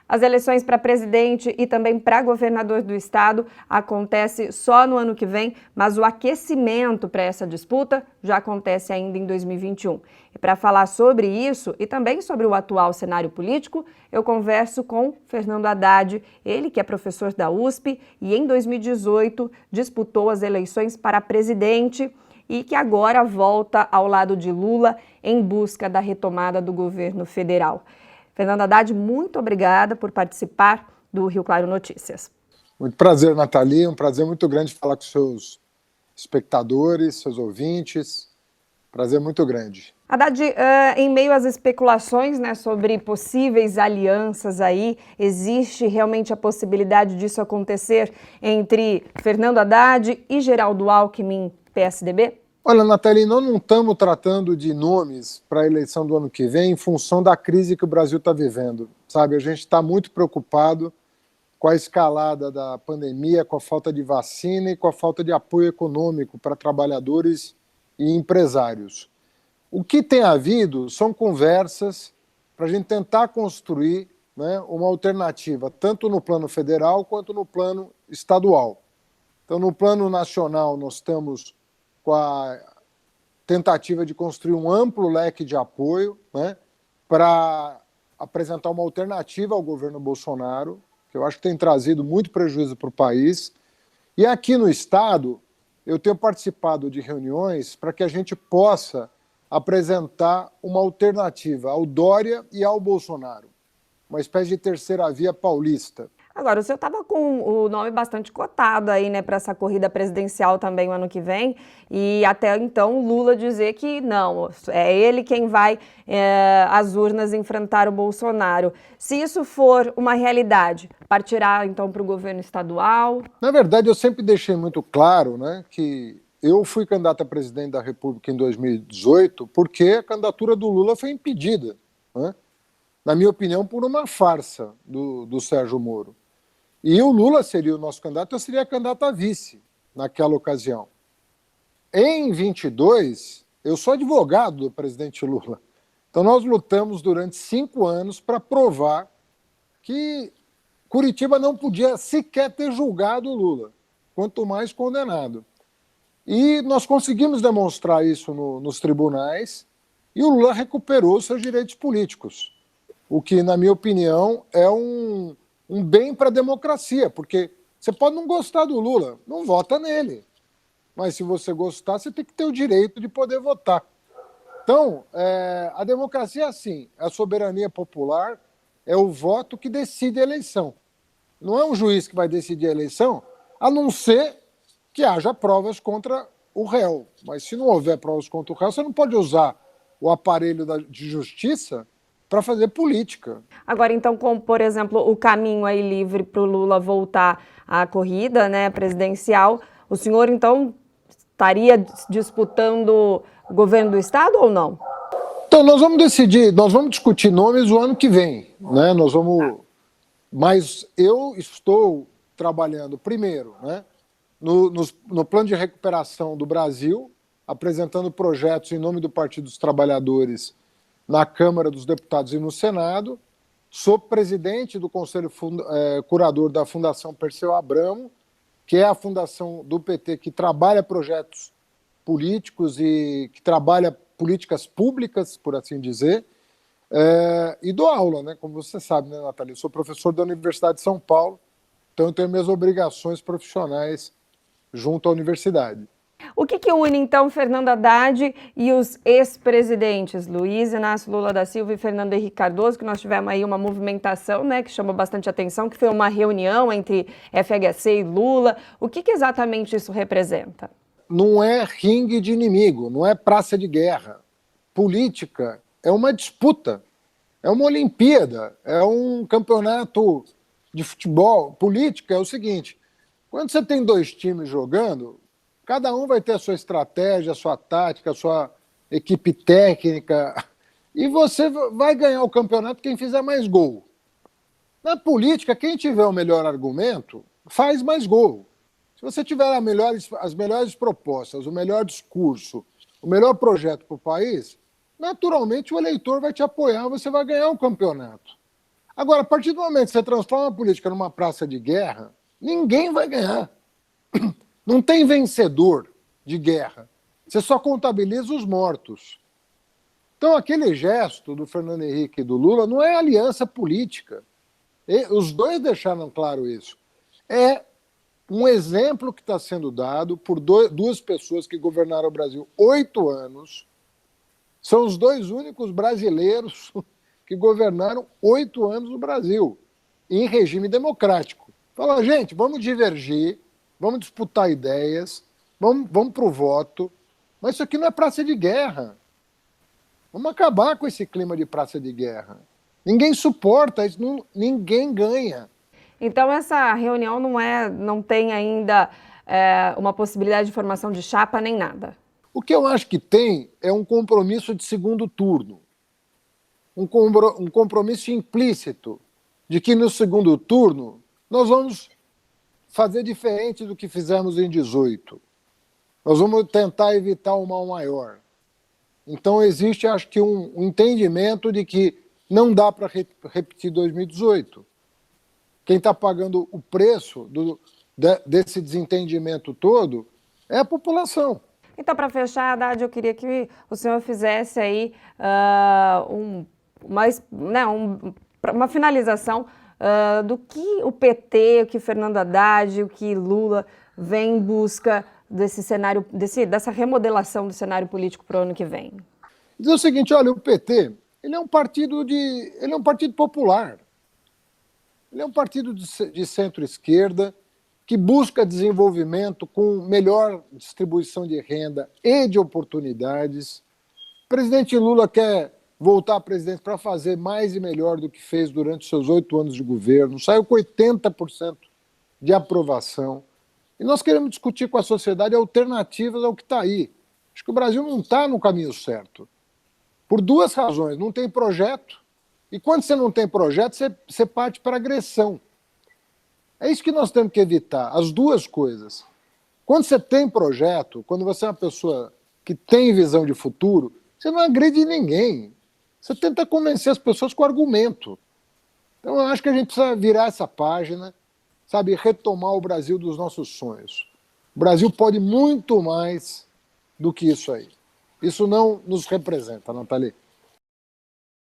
As eleições para presidente e também para governador do estado acontecem só no ano que vem, mas o aquecimento para essa disputa já acontece ainda em 2021. E para falar sobre isso e também sobre o atual cenário político, eu converso com Fernando Haddad, ele que é professor da USP e em 2018 disputou as eleições para presidente e que agora volta ao lado de Lula em busca da retomada do governo federal. Fernando Haddad, muito obrigada por participar do Rio Claro Notícias. Muito prazer, Nathalie. Um prazer muito grande falar com seus espectadores, seus ouvintes. Prazer muito grande. Haddad, em meio às especulações, né, sobre possíveis alianças aí, existe realmente a possibilidade disso acontecer entre Fernando Haddad e Geraldo Alckmin, PSDB? Olha, Nathalie, nós não estamos tratando de nomes para a eleição do ano que vem em função da crise que o Brasil está vivendo, sabe? A gente está muito preocupado com a escalada da pandemia, com a falta de vacina e com a falta de apoio econômico para trabalhadores e empresários. O que tem havido são conversas para a gente tentar construir, né, uma alternativa, tanto no plano federal quanto no plano estadual. Então, no plano nacional, nós estamos com a tentativa de construir um amplo leque de apoio, né, para apresentar uma alternativa ao governo Bolsonaro, que eu acho que tem trazido muito prejuízo para o país. E aqui no Estado, eu tenho participado de reuniões para que a gente possa apresentar uma alternativa ao Dória e ao Bolsonaro, uma espécie de terceira via paulista. Agora, o senhor estava com o nome bastante cotado aí, né, para essa corrida presidencial também o ano que vem, e até então Lula dizer que não, é ele quem vai às urnas enfrentar o Bolsonaro. Se isso for uma realidade, partirá então para o governo estadual? Na verdade, eu sempre deixei muito claro, né, que eu fui candidato a presidente da República em 2018 porque a candidatura do Lula foi impedida, né, na minha opinião, por uma farsa do Sérgio Moro. E o Lula seria o nosso candidato, eu seria candidato a vice naquela ocasião. Em 22, eu sou advogado do presidente Lula. Então nós lutamos durante 5 anos para provar que Curitiba não podia sequer ter julgado o Lula, quanto mais condenado. E nós conseguimos demonstrar isso nos tribunais e o Lula recuperou seus direitos políticos, o que, na minha opinião, é um bem para a democracia, porque você pode não gostar do Lula, não vota nele. Mas se você gostar, você tem que ter o direito de poder votar. Então, a democracia é assim, a soberania popular é o voto que decide a eleição. Não é um juiz que vai decidir a eleição, a não ser que haja provas contra o réu. Mas se não houver provas contra o réu, você não pode usar o aparelho de justiça para fazer política. Agora, então, como, por exemplo, o caminho aí livre para o Lula voltar à corrida, né, presidencial, o senhor, então, estaria disputando o governo do Estado ou não? Então, nós vamos discutir nomes o ano que vem, né? Mas eu estou trabalhando, primeiro, né, no plano de recuperação do Brasil, apresentando projetos em nome do Partido dos Trabalhadores na Câmara dos Deputados e no Senado. Sou presidente do Conselho Curador da Fundação Perseu Abramo, que é a fundação do PT que trabalha projetos políticos e que trabalha políticas públicas, por assim dizer, e dou aula, né? Como você sabe, né, Nathalie? Eu sou professor da Universidade de São Paulo, então eu tenho minhas obrigações profissionais junto à universidade. O que une, então, Fernando Haddad e os ex-presidentes Luiz Inácio Lula da Silva e Fernando Henrique Cardoso, que nós tivemos aí uma movimentação, né, que chamou bastante atenção, que foi uma reunião entre FHC e Lula. O que exatamente isso representa? Não é ringue de inimigo, não é praça de guerra. Política é uma disputa, é uma Olimpíada, é um campeonato de futebol. Política é o seguinte, quando você tem 2 times jogando, cada um vai ter a sua estratégia, a sua tática, a sua equipe técnica, e você vai ganhar o campeonato quem fizer mais gol. Na política, quem tiver o melhor argumento, faz mais gol. Se você tiver as melhores propostas, o melhor discurso, o melhor projeto para o país, naturalmente o eleitor vai te apoiar, você vai ganhar o campeonato. Agora, a partir do momento que você transforma a política numa praça de guerra, ninguém vai ganhar. Não tem vencedor de guerra. Você só contabiliza os mortos. Então, aquele gesto do Fernando Henrique e do Lula não é aliança política. Os dois deixaram claro isso. É um exemplo que está sendo dado por duas pessoas que governaram o Brasil 8 anos. São os dois únicos brasileiros que governaram 8 anos no Brasil, em regime democrático. Fala, gente, vamos divergir, vamos disputar ideias, vamos para o voto, mas isso aqui não é praça de guerra. Vamos acabar com esse clima de praça de guerra. Ninguém suporta isso, ninguém ganha. Então essa reunião não tem ainda uma possibilidade de formação de chapa nem nada. O que eu acho que tem é um compromisso de segundo turno. Um compromisso implícito de que no segundo turno nós vamos fazer diferente do que fizemos em 18. Nós vamos tentar evitar o mal maior. Então existe, acho que, um entendimento de que não dá para repetir 2018. Quem está pagando o preço desse desentendimento todo é a população. Então, para fechar, Haddad, eu queria que o senhor fizesse aí uma finalização do que o PT, o que Fernando Haddad, o que Lula vem em busca desse cenário, dessa remodelação do cenário político para o ano que vem. Diz o seguinte, olha, o PT, ele é um partido popular. Ele é um partido de centro-esquerda que busca desenvolvimento com melhor distribuição de renda e de oportunidades. O presidente Lula quer voltar à presidência para fazer mais e melhor do que fez durante os seus 8 anos de governo. Saiu com 80% de aprovação. E nós queremos discutir com a sociedade alternativas ao que está aí. Acho que o Brasil não está no caminho certo. Por 2 razões. Não tem projeto. E quando você não tem projeto, você parte para agressão. É isso que nós temos que evitar, as 2 coisas. Quando você tem projeto, quando você é uma pessoa que tem visão de futuro, você não agride ninguém. Você tenta convencer as pessoas com argumento. Então eu acho que a gente precisa virar essa página, sabe, retomar o Brasil dos nossos sonhos. O Brasil pode muito mais do que isso aí. Isso não nos representa, Nathalie.